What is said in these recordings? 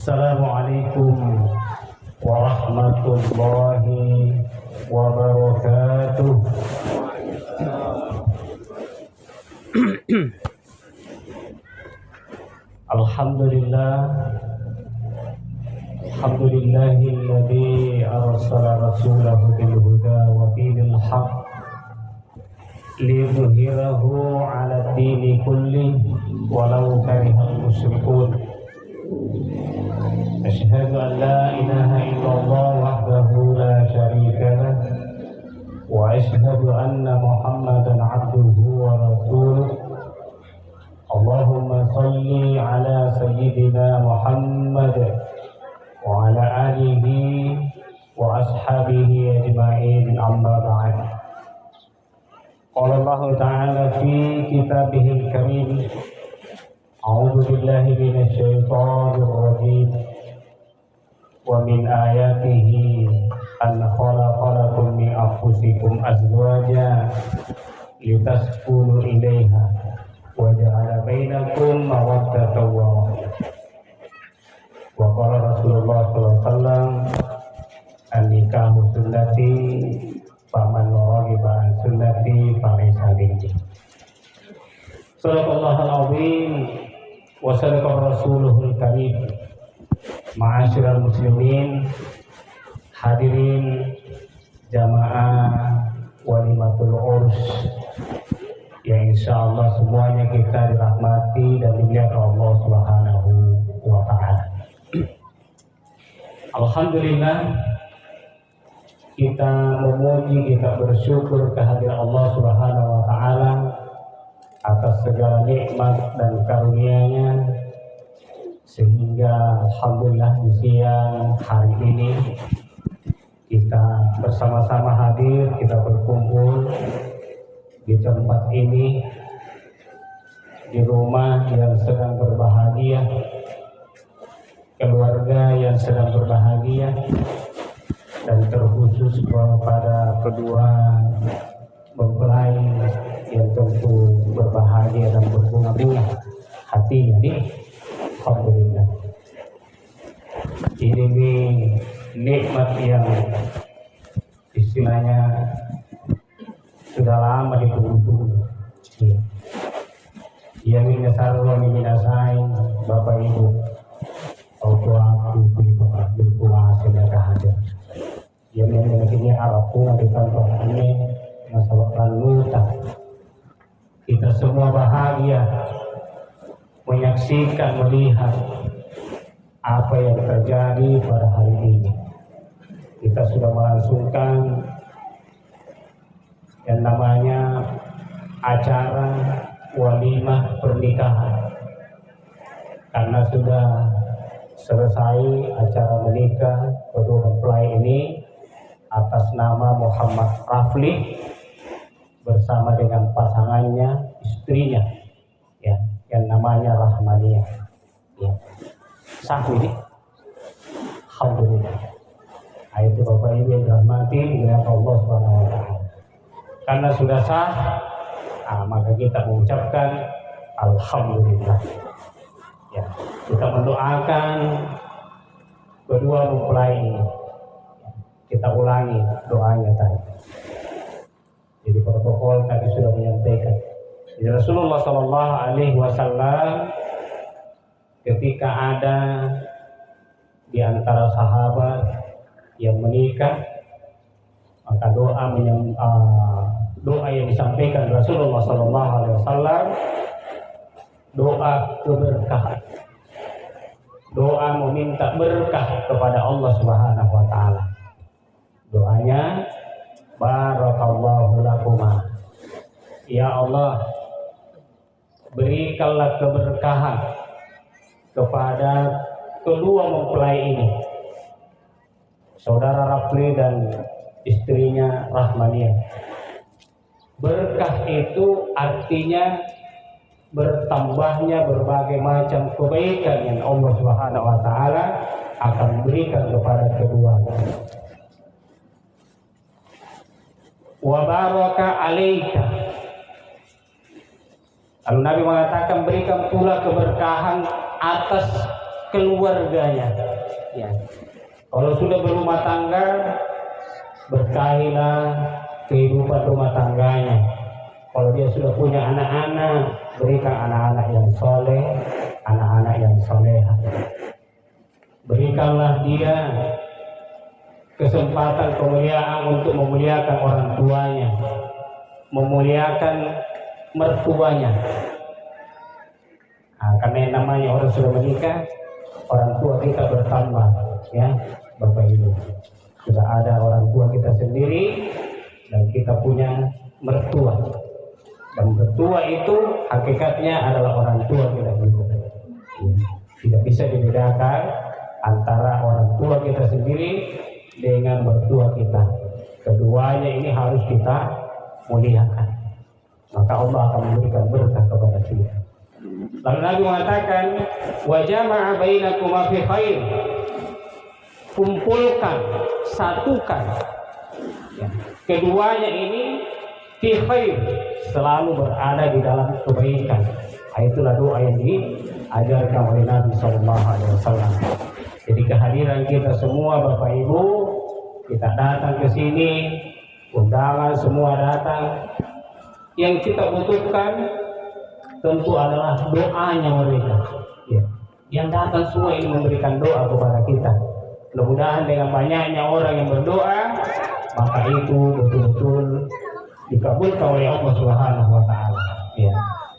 Assalamualaikum warahmatullahi wabarakatuh. Alhamdulillah, alhamdulillahilladzi arsala rasulahu bil huda wa dinil haqq liyudhhirahu 'ala dini kulli walau karihal musyrikun. Asyhadu an la ilaha illallah wahdahu la syarika lah wa asyhadu anna Muhammadan 'abduhu wa rasuluh. Allahumma salli ala sayyidina Muhammad wa ala alihi wa ashabihi ajma'in, amma ba'd. Qala Allah ta'ala fi kitabihil karim, a'udzu billahi minasy syaithanir rajim. Wa min ayatihi an khalaqa lakum min anfusikum azwajan litaskunu ilaiha wa ja'ala bainakum mawaddatan wa rahmah. Wa qala Rasulullah sallallahu alaihi wasallam, an-nikahu sunnati faman raghiba an sunnati falaysa minni. Shadaqallahul azim wa sadaqa rasuluhul karim. Ma'asyiral muslimin, hadirin jamaah walimatul urs yang insyaallah semuanya kita dirahmati dan dimuliakan Allah Subhanahu wa ta'ala. Alhamdulillah, kita memuji, kita bersyukur kehadiran Allah Subhanahu wa ta'ala atas segala nikmat dan karunia-Nya, sehingga alhamdulillah di siang hari ini kita bersama-sama hadir, kita berkumpul di tempat ini, di rumah yang sedang berbahagia, keluarga yang sedang berbahagia, dan terkhusus kepada kedua mempelai yang tentu berbahagia dan berbunga-bunga hatinya nih. Alhamdulillah, ini nikmat yang istilahnya sudah lama ditunggu-tunggu. Yang ini sarwa ini minasain Bapak Ibu, orang tua ibu bapak berpuasa dan hadir. Yang ini Arabku di kantor ini masalah lalu kita semua bahagia menyaksikan, melihat apa yang terjadi pada hari ini. Kita sudah melangsungkan yang namanya acara walimah pernikahan, karena sudah selesai acara menikah kedua mempelai ini atas nama Muhammad Rafli bersama dengan pasangannya, istrinya, ya, yang namanya Rahmaniyah, ya. Sah ini, alhamdulillah. Itu Bapak Ibu yang dirahmati oleh Allah Subhanahu wa ta'ala. Karena sudah sah, maka kita mengucapkan alhamdulillah. Ya, kita mendoakan kedua mempelai ini. Kita ulangi doanya tadi. Jadi protokol tadi sudah menyampaikan. Rasulullah Sallallahu Alaihi Wasallam ketika ada di antara sahabat yang menikah, maka doa yang disampaikan Rasulullah Sallallahu Alaihi Wasallam, doa keberkahan, doa meminta berkah kepada Allah Subhanahu Wa Taala. Doanya, barakallahu lakuma, ya Allah, berikanlah keberkahan kepada kedua mempelai ini, saudara Rafli dan istrinya Rahmaniyah. Berkah itu artinya bertambahnya berbagai macam kebaikan yang Allah Subhanahu wa ta'ala akan berikan kepada keduanya. Wa baraka alaika, Lalu Nabi mengatakan, berikan pula keberkahan atas keluarganya. Ya. Kalau sudah berumah tangga, berkahilah kehidupan rumah tangganya. Kalau dia sudah punya anak-anak, berikan anak-anak yang soleh, anak-anak yang soleha. Berikanlah dia kesempatan kemuliaan untuk memuliakan orang tuanya, memuliakan mertuanya. Nah, karena yang namanya orang sudah menikah, orang tua kita bertambah, ya Bapak Ibu. Sudah ada orang tua kita sendiri dan kita punya mertua. Dan mertua itu hakikatnya adalah orang tua kita juga. Tidak bisa dibedakan antara orang tua kita sendiri dengan mertua kita. Keduanya ini harus kita muliakan. Maka Allah akan memberikan berkah kepada kita. Lalu Nabi mengatakan, wa jama'a bainakuma fi khair. Kumpulkan, satukan. Ya. Keduanya ini fi khair, selalu berada di dalam kebaikan. Itulah doa yang diajarkan oleh Nabi SAW. Jadi kehadiran kita semua Bapak Ibu, kita datang ke sini, undangan semua datang. Yang kita butuhkan tentu adalah doanya mereka. Ya. Yang datang semua ini memberikan doa kepada kita. Mudah-mudahan dengan banyaknya orang yang berdoa, maka itu betul-betul dikabulkan oleh Allah Subhanahu wa Ta'ala. Ya.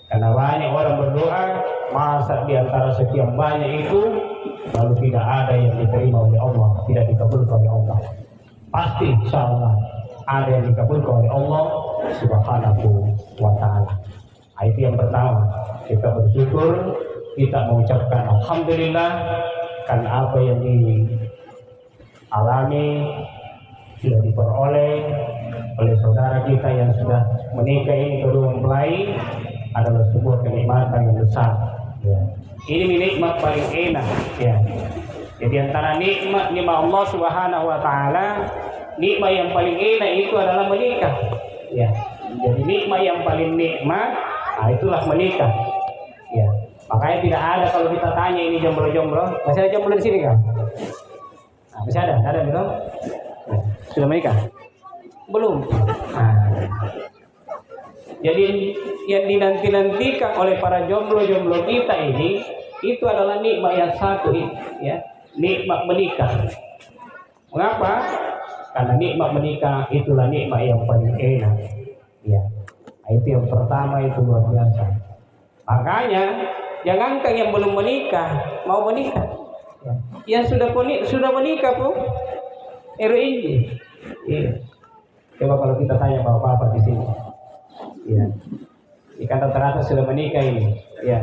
Karena banyak orang berdoa, masa di antara sekian banyak itu lalu tidak ada yang diterima oleh Allah, tidak dikabulkan oleh Allah. Pasti insyaallah ada yang dikabulkan oleh Allah Subhanahu wa Ta'ala. Itu yang pertama, kita bersyukur, kita mengucapkan alhamdulillah karena apa yang dialami sudah diperoleh oleh saudara kita yang sudah menikah ini, kedua mempelai, adalah sebuah kenikmatan yang besar. Ya. Ini nikmat paling enak. Ya. Jadi antara nikmat Allah Subhanahu wa Ta'ala, nikmat yang paling enak itu adalah menikah. Ya. Jadi nikmat yang paling nikmat, itulah menikah. Ya. Makanya tidak ada kalau kita tanya ini jomblo-jomblo, masih ada jomblo di sini kan? Nah, masih ada? Ada belum? Sudah menikah? Belum. Nah. Jadi yang dinanti-nantikan oleh para jomblo-jomblo kita ini, itu adalah nikmat yang satu, ya, nikmat menikah. Mengapa? Karena nikmat menikah itulah nikmat yang paling enak. Ya, itu yang pertama, itu luar biasa. Makanya jangankan yang belum menikah mau menikah, ya. Yang sudah menikah pun RIJ. Ya. Coba kalau kita tanya bapak-bapak di sini. Ya, ikan rata-rata sudah menikah ini. Ya,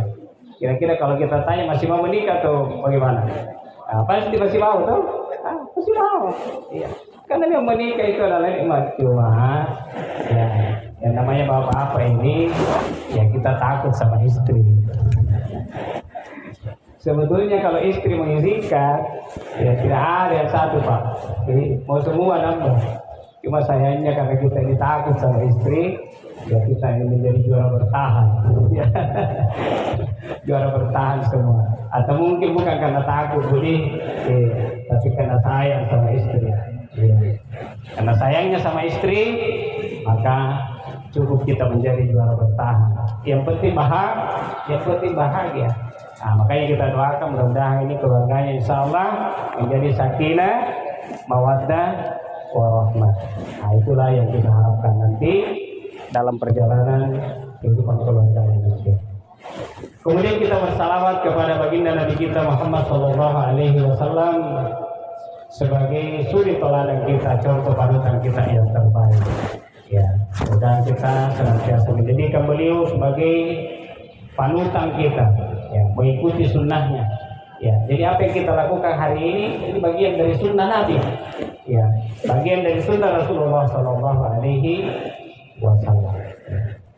kira-kira kalau kita tanya masih mau menikah atau bagaimana? Nah, pasti masih mau tuh. Masih mau. Iya. Karena yang menikah itu adalah nikmat. Cuma, ya, yang namanya bapak-bapak ini, ya kita takut sama istri. Sebetulnya kalau istri mengizinkan, ya tidak ada yang satu Pak. Jadi mau semua nambah. Cuma sayangnya karena kita ini takut sama istri, ya kita ini menjadi juara bertahan. Juara bertahan semua. Atau mungkin bukan karena takut, tapi karena sayang sama istri. Karena sayangnya sama istri, maka cukup kita menjadi juara bertahan. Yang penting bahagia. Nah, makanya kita doakan mudah-mudahan ini keluarganya insyaallah menjadi sakinah, mawaddah, warahmah. Nah, itulah yang kita harapkan nanti dalam perjalanan kehidupan keluarga Indonesia. Kemudian kita bersalawat kepada baginda Nabi kita Muhammad SAW sebagai suri teladan kita, contoh panutan kita yang terbaik. Ya, mudah kita senantiasa menjadikan beliau sebagai panutan kita, ya, mengikuti sunnahnya. Ya, jadi apa yang kita lakukan hari ini bagian dari sunnah Nabi. Ya, bagian dari sunnah Rasulullah SAW.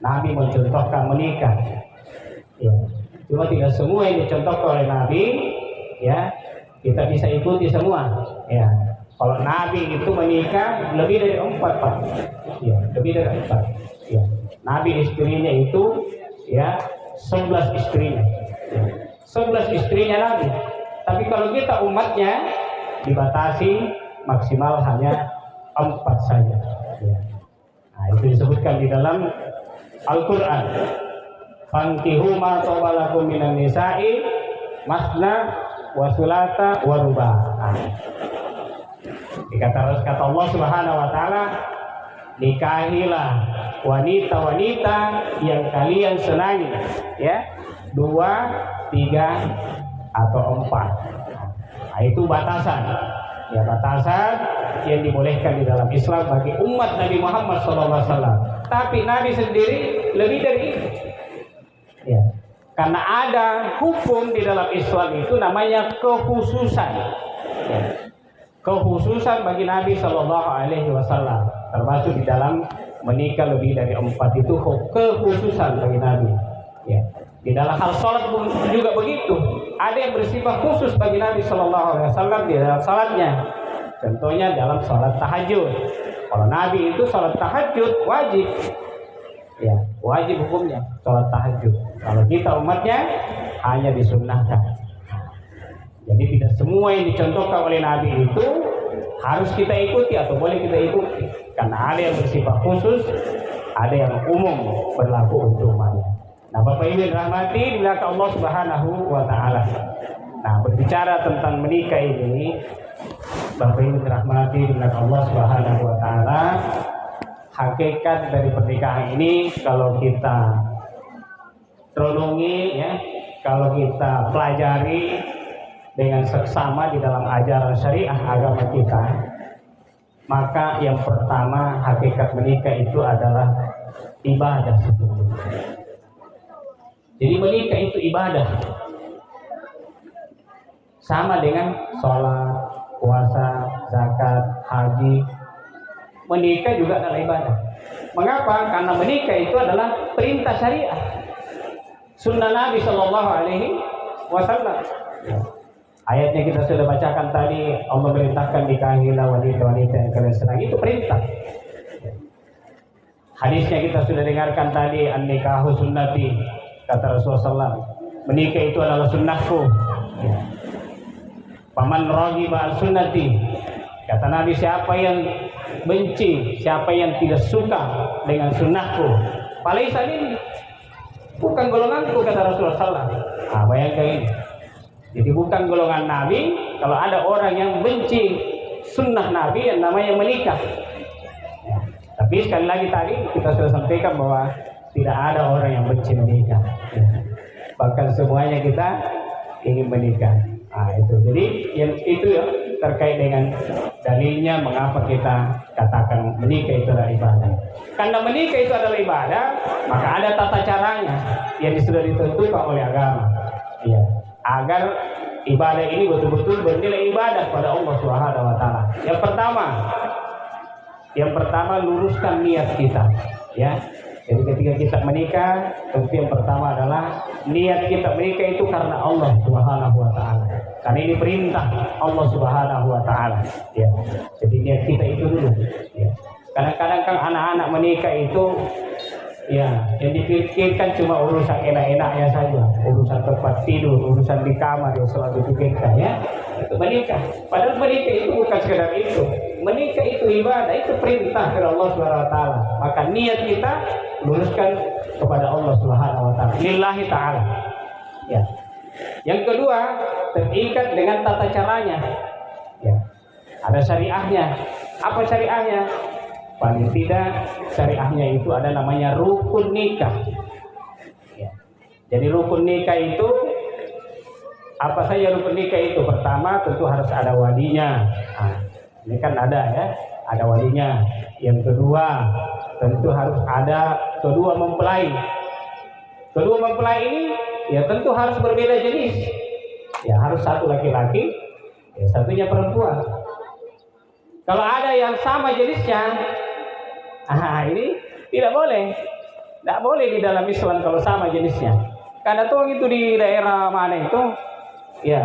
Nabi mencontohkan menikah. Ya, cuma tidak semua yang dicontohkan oleh Nabi, ya, kita bisa ikuti semua. Ya, kalau Nabi itu menikah lebih dari 4 Pak. Ya, lebih dari 4. Ya, Nabi istrinya itu, ya, 11 istrinya. 11 istrinya Nabi. Tapi kalau kita umatnya dibatasi maksimal hanya 4 saja. Ya. Nah, itu disebutkan di dalam Al-Quran. Fankihu ma tawalakum minan nisa'i masna wa sulata wa ruba. Nah, kata Allah Subhanahu wa taala, nikahilah wanita-wanita yang kalian senangi, ya, 2, 3 atau 4. Nah, itu batasan. Ya, batasan yang dibolehkan di dalam Islam bagi umat Nabi Muhammad SAW. Tapi Nabi sendiri lebih dari itu. Ya. Karena ada hukum di dalam Islam itu namanya kekhususan. Ya. Kekhususan bagi Nabi Shallallahu Alaihi Wasallam, termasuk di dalam menikah lebih dari 4 itu kekhususan bagi Nabi. Ya. Di dalam hal sholat pun juga begitu. Ada yang bersifat khusus bagi Nabi Shallallahu Alaihi Wasallam di dalam sholatnya. Contohnya dalam sholat tahajud. Kalau Nabi itu sholat tahajud wajib, ya, wajib hukumnya sholat tahajud. Kalau kita umatnya hanya disunnahkan. Jadi tidak semua yang dicontohkan oleh Nabi itu harus kita ikuti atau boleh kita ikuti. Karena ada yang bersifat khusus, ada yang umum berlaku untuk umatnya. Nah, Bapak Ibu dirahmati di belakang Allah Subhanahu wa taala. Nah, berbicara tentang menikah ini, Bapak Ibu dirahmati di belakang Allah Subhanahu wa taala, hakikat dari pernikahan ini kalau kita renungi, ya, kalau kita pelajari dengan seksama di dalam ajaran syariah agama kita, maka yang pertama hakikat menikah itu adalah ibadah sebetulnya. Jadi menikah itu ibadah, sama dengan sholat, puasa, zakat, haji. Menikah juga adalah ibadah. Mengapa? Karena menikah itu adalah perintah syariah, sunnah Nabi Shallallahu Alaihi Wasallam. Ayatnya kita sudah bacakan tadi, Allah merintahkan nikahilah wanita-wanita yang kalian senangi, itu perintah. Hadisnya kita sudah dengarkan tadi, an-nikahu sunnati, kata Rasulullah SAW, menikah itu adalah sunnahku. Paman raghiba an sunnati, kata Nabi, siapa yang benci, siapa yang tidak suka dengan sunnahku, falaisa minni, bukan golonganku, kata Rasulullah SAW. Nah, bayangkan ini. Jadi bukan golongan Nabi kalau ada orang yang benci sunnah Nabi yang namanya menikah. Ya. Tapi sekali lagi tadi kita sudah sampaikan bahwa tidak ada orang yang benci menikah. Ya. Bahkan semuanya kita ingin menikah. Nah, itu. Jadi yang itu ya, terkait dengan dalilnya mengapa kita katakan menikah itu adalah ibadah. Karena menikah itu adalah ibadah, maka ada tata caranya yang sudah ditentukan oleh agama. Ya. Agar ibadah ini betul-betul bernilai ibadah pada Allah Subhanahu wa taala. Yang pertama luruskan niat kita, ya. Jadi ketika kita menikah, tentu yang pertama adalah niat kita menikah itu karena Allah Subhanahu wa taala. Karena ini perintah Allah Subhanahu wa taala, ya. Jadi niat kita itu dulu, ya. Kadang-kadang kan anak-anak menikah itu, ya, yang dipikirkan cuma urusan enak-enaknya saja, urusan tempat tidur, urusan di kamar yang selalu dipikirkan, ya, itu menikah. Padahal menikah itu bukan sekedar itu. Menikah itu ibadah, itu perintah dari Allah Subhanahu wa taala. Maka niat kita luruskan kepada Allah Subhanahu wa taala, lillahi taala. Ya. Yang kedua, terikat dengan tata caranya. Ya. Ada syariahnya. Apa syariahnya? Paling tidak syariahnya itu ada namanya rukun nikah. Ya. Jadi rukun nikah itu apa saja rukun nikah itu? Pertama tentu harus ada walinya. Nah, ini kan ada, ya, ada walinya. Yang kedua tentu harus ada kedua mempelai. Kedua mempelai ini ya tentu harus berbeda jenis. Ya, harus satu laki-laki, ya, satunya perempuan. Kalau ada yang sama jenisnya, ini tidak boleh. Tidak boleh di dalam Islam kalau sama jenisnya. Karena tuh itu di daerah mana itu, ya,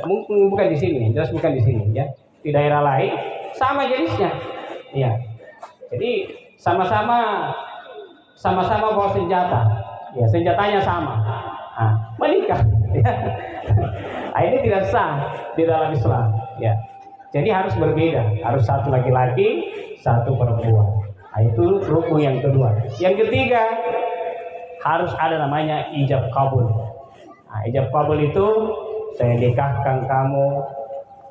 mungkin bukan di sini, jelas bukan di sini, ya. Di daerah lain sama jenisnya, ya. Jadi sama-sama bawa senjata, ya, senjatanya sama. Menikah, Nah, ini tidak sah di dalam Islam. Ya. Jadi harus berbeda, harus satu laki-laki, satu perempuan. Nah, itu rukun yang kedua. Yang ketiga, harus ada namanya ijab kabul. Nah, ijab kabul itu saya nikahkan kamu,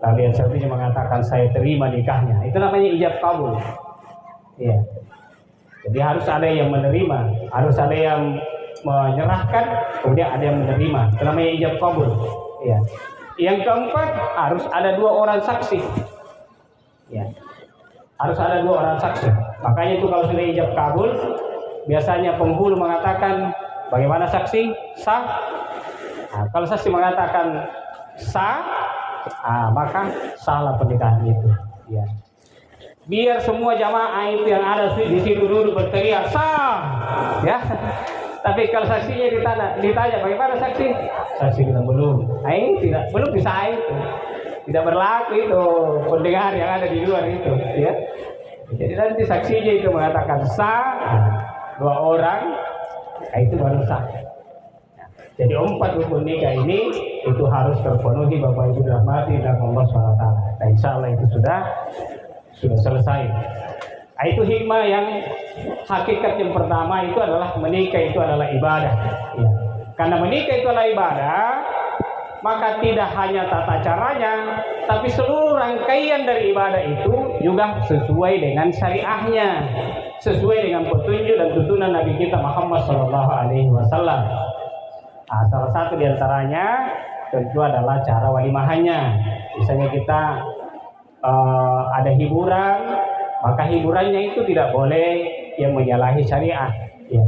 lalu yang satunya mengatakan saya terima nikahnya. Itu namanya ijab kabul. Ya. Jadi harus ada yang menerima, harus ada yang menyerahkan, kemudian ada yang menerima. Itu namanya ijab kabul. Ya. Yang keempat, harus ada 2 orang saksi. Ya. Harus ada 2 orang saksi. Makanya itu kalau sudah ijab kabul, biasanya penghulu mengatakan bagaimana saksi? Sah. Nah, kalau saksi mengatakan sah, maka salah pernikahan itu. Ya. Biar semua jamaah itu yang ada di situ duduk berteriak sah, ya. Tapi kalau saksinya ditanya bagaimana saksi? Saksi bilang belum. Belum bisa itu. Tidak berlaku itu pendengar yang ada di luar itu, ya. Jadi nanti saksinya itu mengatakan sah, 2 orang, itu baru sah. Jadi 4 rukun nikah ini itu harus terpenuhi Bapak Ibu dirahmati dan Allah SWT. Dan insya Allah itu sudah selesai. Itu hikmah yang hakikat yang pertama itu adalah menikah itu adalah ibadah. Ya. Karena menikah itu adalah ibadah, maka tidak hanya tata caranya, tapi seluruh rangkaian dari ibadah itu juga sesuai dengan syariahnya, sesuai dengan petunjuk dan tuntunan Nabi kita Muhammad SAW. Salah satu diantaranya tentu adalah cara walimahannya. Misalnya kita ada hiburan, maka hiburannya itu tidak boleh yang menyalahi syariah. Ya.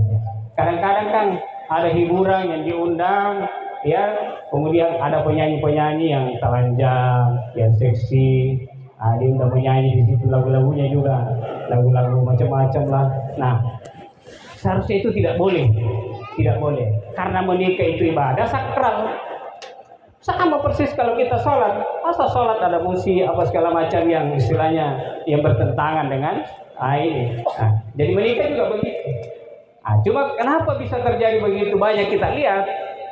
Kadang-kadang kan ada hiburan yang diundang, ya, kemudian ada penyanyi-penyanyi yang telanjang, yang seksi, diundang penyanyi di situ lagu-lagunya juga, lagu-lagu macam-macam lah. Nah, seharusnya itu tidak boleh, karena menikah itu ibadah sakral. Sama persis kalau kita sholat, masa sholat ada musik apa segala macam yang istilahnya yang bertentangan dengan ini. Jadi menikah juga begitu. Cuma kenapa bisa terjadi begitu banyak kita lihat?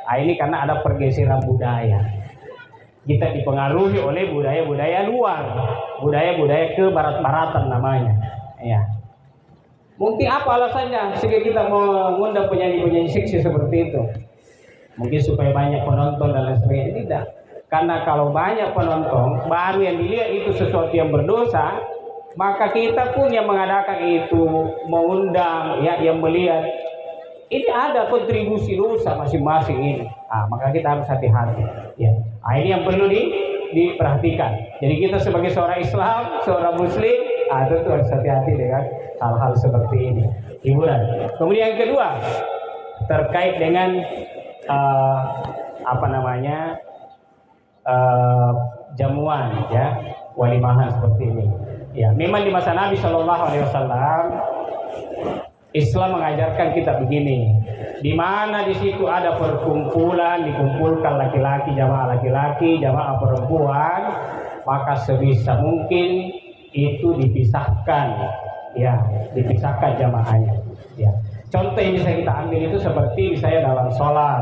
Ini karena ada pergeseran budaya. Kita dipengaruhi oleh budaya-budaya luar, budaya-budaya ke barat-baratan namanya. Ya. Mungkin apa alasannya sehingga kita mengundang penyanyi-penyanyi seksi seperti itu? Mungkin supaya banyak penonton dan lain sebagainya. Tidak. Karena kalau banyak penonton baru yang dilihat itu sesuatu yang berdosa, maka kita pun yang mengadakan itu mengundang ya yang melihat ini ada kontribusi dosa masing-masing ini. Maka kita harus hati-hati. Ya. Ini yang perlu diperhatikan. Jadi kita sebagai seorang Islam, seorang Muslim, tentu harus hati-hati dengan hal-hal seperti ini. Hiburan. Kemudian yang kedua terkait dengan jamuan ya walimahan seperti ini. Ya, memang di masa Nabi SAW Islam mengajarkan kita begini, di mana di situ ada perkumpulan, dikumpulkan laki-laki, jamaah perempuan, maka sebisa mungkin itu dipisahkan, ya, dipisahkan jamaahnya. Ya. Contoh yang bisa kita ambil itu seperti misalnya dalam sholat.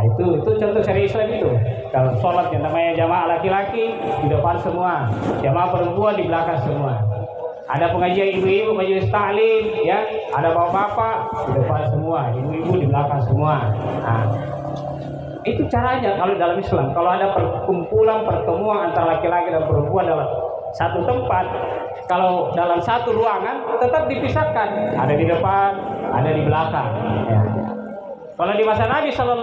Itu contoh syariat Islam itu. Dalam sholat yang namanya jamaah laki-laki di depan semua, jamaah perempuan di belakang semua. Ada pengajian ibu-ibu, majelis taklim, ya, ada bapak-bapak di depan semua, ibu-ibu di belakang semua. Itu caranya kalau dalam Islam. Kalau ada perkumpulan, pertemuan antara laki-laki dan perempuan dalam satu tempat, kalau dalam satu ruangan tetap dipisahkan, ada di depan, ada di belakang. Ya. Kalau di masa Nabi SAW,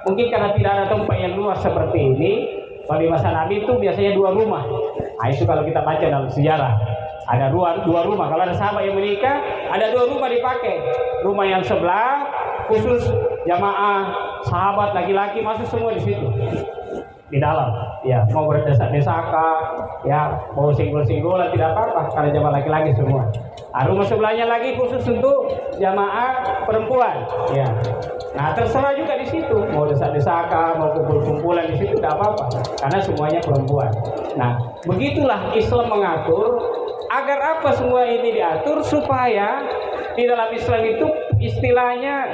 mungkin karena tidak ada tempat yang luas seperti ini, kalau di masa Nabi itu biasanya 2 rumah. Itu kalau kita baca dalam sejarah, ada dua rumah. Kalau ada sahabat yang menikah, ada 2 rumah dipakai. Rumah yang sebelah khusus jamaah sahabat laki-laki masuk semua di situ. Di dalam, ya, mau berdesak-desakan, ya, mau singgol-singgolan tidak apa-apa karena jamaah laki-laki semua. Rumah sebelahnya lagi khusus untuk jamaah perempuan, ya. Nah, terserah juga di situ, mau desak-desakan, mau kumpul-kumpulan di situ tidak apa-apa karena semuanya perempuan. Nah, begitulah Islam mengatur agar apa semua ini diatur supaya di dalam Islam itu istilahnya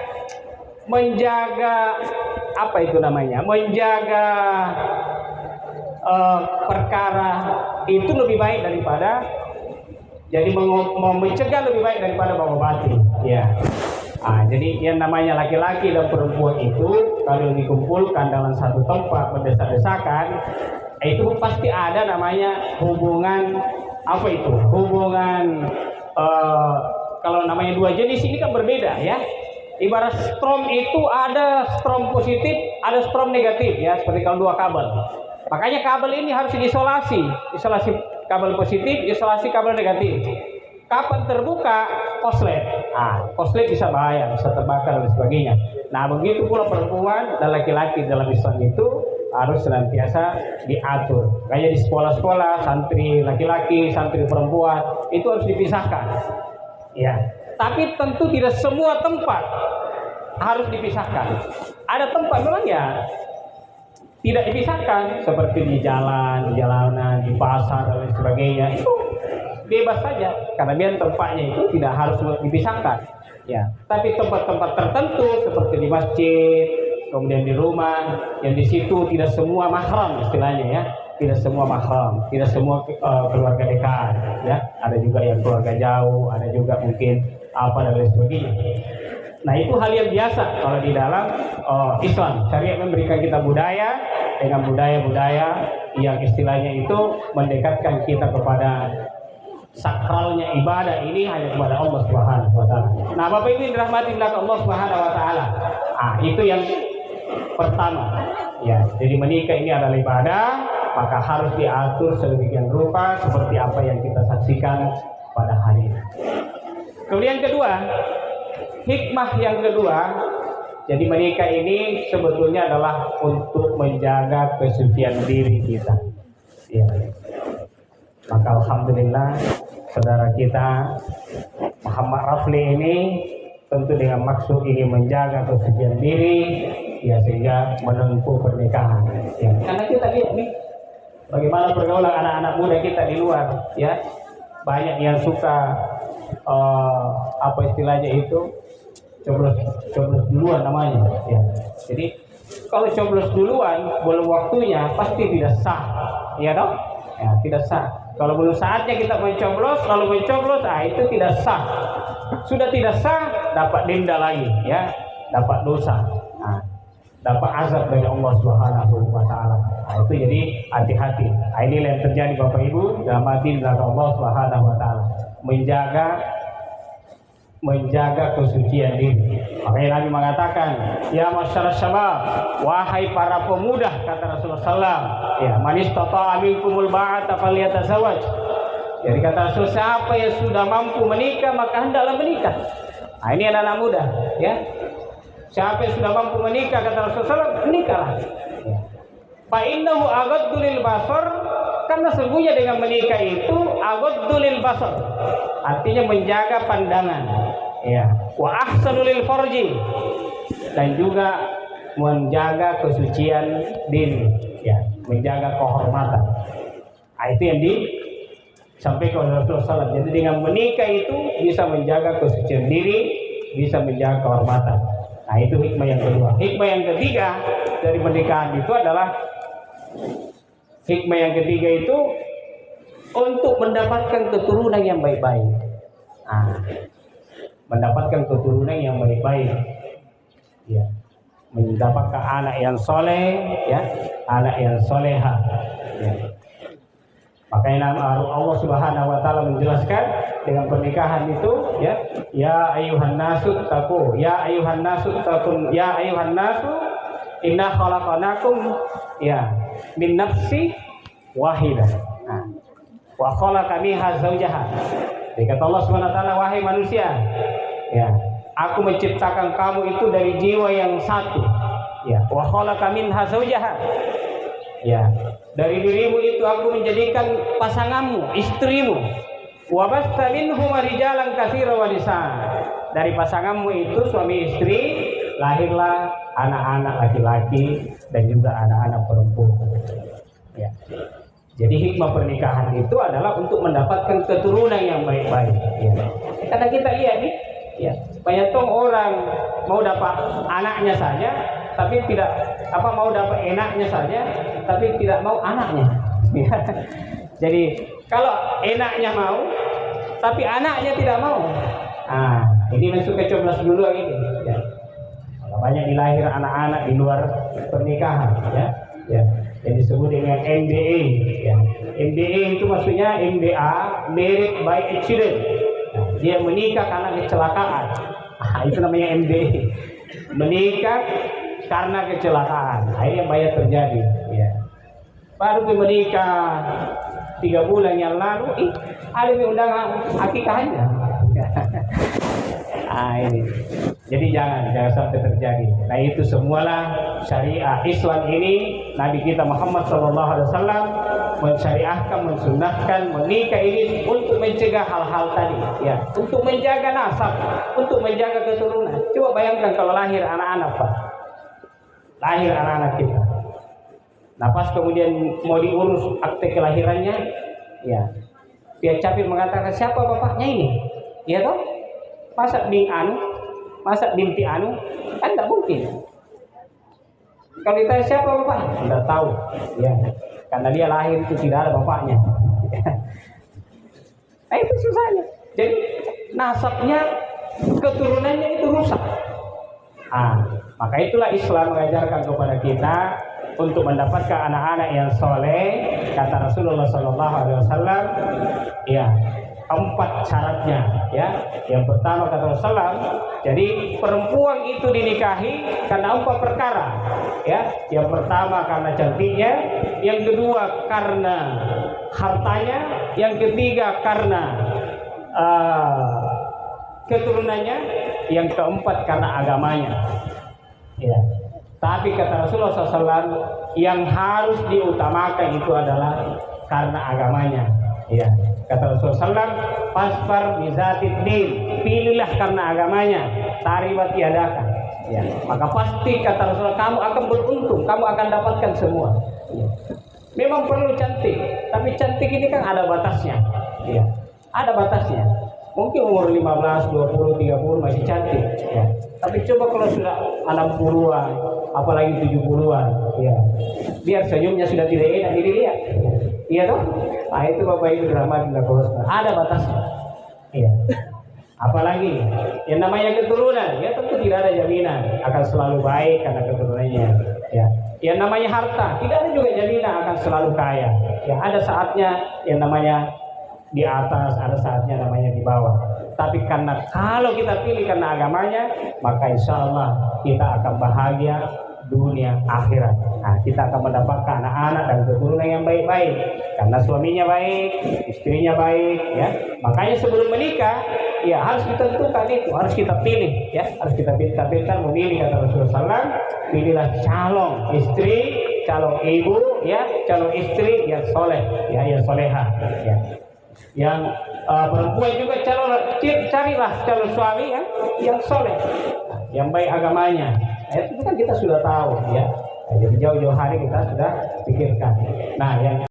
menjaga apa itu namanya, menjaga perkara itu lebih baik daripada, jadi mencegah lebih baik daripada mengobati. Ya. Jadi yang namanya laki-laki dan perempuan itu kalau dikumpulkan dalam satu tempat berdesak-desakan, itu pasti ada namanya hubungan apa itu? Hubungan kalau namanya dua jenis ini kan berbeda ya. Ibarat strom itu ada strom positif, ada strom negatif ya, seperti kalau dua kabel. Makanya kabel ini harus diisolasi, isolasi kabel positif, isolasi kabel negatif. Kapan terbuka konslet, konslet bisa bahaya, bisa terbakar dan sebagainya. Nah begitu pula perempuan dan laki-laki dalam Islam itu harus senantiasa diatur. Kayak di sekolah-sekolah, santri laki-laki, santri perempuan itu harus dipisahkan. Ya, tapi tentu tidak semua tempat harus dipisahkan. Ada tempat memang ya tidak dipisahkan, seperti di jalan, di jalanan, di pasar dan lain sebagainya. Itu bebas saja, karena biar tempatnya itu tidak harus dipisahkan. Ya, tapi tempat-tempat tertentu seperti di masjid, kemudian di rumah, yang di situ tidak semua mahram istilahnya ya, tidak semua mahram, tidak semua keluarga dekat, ya. Ada juga yang keluarga jauh, ada juga mungkin apa dan lain sebagainya. Nah itu hal yang biasa kalau di dalam Islam. Syariat memberikan kita budaya dengan budaya-budaya yang istilahnya itu mendekatkan kita kepada sakralnya ibadah ini hanya kepada Allah Subhanahu wa taala. Nah, Bapak Ibu dirahmati Allah Subhanahu wa taala. Itu yang pertama. Ya, jadi menikah ini adalah ibadah, maka harus diatur sedemikian rupa seperti apa yang kita saksikan pada hari ini. Kemudian kedua, hikmah yang kedua, jadi menikah ini sebetulnya adalah untuk menjaga kesucian diri kita. Ya. Maka alhamdulillah saudara kita Muhammad Rafli ini tentu dengan maksud ini menjaga kesucian diri ya, sehingga menempuh pernikahan ya. Karena kita lihat nih bagaimana pergaulan anak-anak muda kita di luar ya, banyak yang suka apa istilahnya itu coblos duluan namanya ya. Jadi kalau coblos duluan belum waktunya pasti tidak sah ya dong ya, tidak sah. Kalau belum saatnya kita mencoblos, kalau mencoblos, itu tidak sah. Sudah tidak sah, dapat denda lagi, ya, dapat dosa, dapat azab dari Allah Subhanahu wa taala. Itu jadi hati-hati. Ini yang terjadi Bapak Ibu dalam hati dari Allah Subhanahu wa taala. Menjaga kesucian diri. Makanya Nabi mengatakan, ya masyarakat syabab, wahai para pemuda, kata Rasulullah SAW, ya, man istata'a minkumul ba'ata falyatazawwaj. Jadi kata Rasul, siapa yang sudah mampu menikah maka hendaklah menikah. Ini anak-anak muda, ya. Siapa yang sudah mampu menikah, kata Rasulullah SAW, menikahlah. Fa innahu aghaddu lil basar, karena sesungguhnya dengan menikah itu aghaddu lil basar, artinya menjaga pandangan. Ya, wa ahsanu lil farji, dan juga menjaga kesucian diri, ya, menjaga kehormatan. Itu yang disampaikan oleh Rasulullah SAW. Jadi dengan menikah itu bisa menjaga kesucian diri, bisa menjaga kehormatan. Nah itu hikmah yang kedua. Hikmah yang ketiga dari pernikahan itu adalah hikmah yang ketiga itu untuk mendapatkan keturunan yang baik-baik. Mendapatkan keturunan yang baik-baik, ya, mendapatkan anak yang soleh, ya, anak yang soleha. Ya. Makanya Allah Subhanahu wa taala menjelaskan dengan pernikahan itu, ya, ya ayuhan nasu taqu, ya ayuhan nasu taqun, ya ayuhan nasu inna khalaqnakum ya min nafsi wahidah. Wa khalaqa minha zawjaha. Kata Allah Subhanahu wa taala, wahai manusia, ya, aku menciptakan kamu itu dari jiwa yang satu. Ya, wa khalaqa minha zawjaha. Ya, dari dirimu itu aku menjadikan pasanganmu, istrimu. Wa basta minhum rijalan katsiran wa nisaa. Dari pasanganmu itu suami istri lahirlah anak-anak laki-laki dan juga anak-anak perempuan. Ya. Jadi hikmah pernikahan itu adalah untuk mendapatkan keturunan yang baik-baik. Ya. Karena kita lihat nih, Ya, banyak tuh orang mau dapat anaknya saja, tapi tidak mau dapat enaknya saja, tapi tidak mau anaknya. Ya. Jadi kalau enaknya mau, tapi anaknya tidak mau. Ah, ini masuk ke coblos dulu ini. Ya. Banyak dilahir anak-anak di luar pernikahan, ya. Yang disebut dengan MBA, ya. MBA itu maksudnya MBA, Married by Accident. Nah, dia menikah karena kecelakaan. Itu namanya MBA, menikah karena kecelakaan. Akhirnya banyak terjadi, ya. Baru menikah 3 bulan yang lalu, ada undangan akikahnya. Ini. Jadi jangan sampai terjadi. Nah, itu semualah syariah Islam ini. Nabi kita Muhammad SAW mensyariahkan, mensunnahkan menikah ini untuk mencegah hal-hal tadi, ya, untuk menjaga nasab, untuk menjaga keturunan. Coba bayangkan kalau lahir anak-anak, Pak. Lahir anak-anak kita. Nah, pas kemudian mau diurus akte kelahirannya, ya, pihak capil mengatakan siapa bapaknya ini, ya toh? Masa binti anu, kan tidak mungkin. Kalau ditanya siapa bapaknya, tidak tahu, ya, karena dia lahir itu tidak ada bapaknya. Nah, itu susahnya. Jadi nasabnya, keturunannya itu rusak. Maka itulah Islam mengajarkan kepada kita untuk mendapatkan anak-anak yang soleh. Kata Rasulullah SAW, ya, 4 syaratnya, ya. Yang pertama kata Rasulullah, jadi perempuan itu dinikahi karena 4 perkara, ya. Yang pertama karena cantiknya, yang kedua karena hartanya, yang ketiga karena keturunannya, yang keempat karena agamanya, ya. Tapi kata Rasulullah SAW, yang harus diutamakan itu adalah karena agamanya, ya. Kata Rasulullah SAW, fasfar bizatid din, pilihlah karena agamanya, taribat tiadakan, ya. Maka pasti kata Rasulullah, kamu akan beruntung, kamu akan dapatkan semua, ya. Memang perlu cantik, tapi cantik ini kan ada batasnya, ya. Ada batasnya. Mungkin umur 15, 20, 30 masih cantik, ya. Tapi coba kalau sudah 60-an, apalagi 70-an, ya. Biar senyumnya sudah tidak enak dilihat. Iya toh? Nah, itu Bapak Ibu dirahmati Allah. Ada batasnya. Iya. Apalagi yang namanya keturunan, ya tentu tidak ada jaminan akan selalu baik karena keturunannya, ya. Yang namanya harta, tidak ada juga jaminan akan selalu kaya. Ya, ada saatnya yang namanya di atas, ada saatnya namanya di bawah. Tapi karena kalau kita pilih karena agamanya, maka insya Allah kita akan bahagia dunia akhirat. Nah, kita akan mendapatkan anak-anak dan keturunan yang baik-baik karena suaminya baik, istrinya baik, ya. Makanya sebelum menikah, ya harus ditentukan itu, harus kita pilih, ya, harus kita pintar-pintar memilih. Kata Rasulullah SAW, pilihlah calon istri, calon ibu, ya, calon istri yang soleh, ya, yang soleha, ya. Yang perempuan juga carilah calon suami yang soleh, yang baik agamanya. Itu kan kita sudah tahu, ya. Jadi jauh-jauh hari kita sudah pikirkan. Nah, yang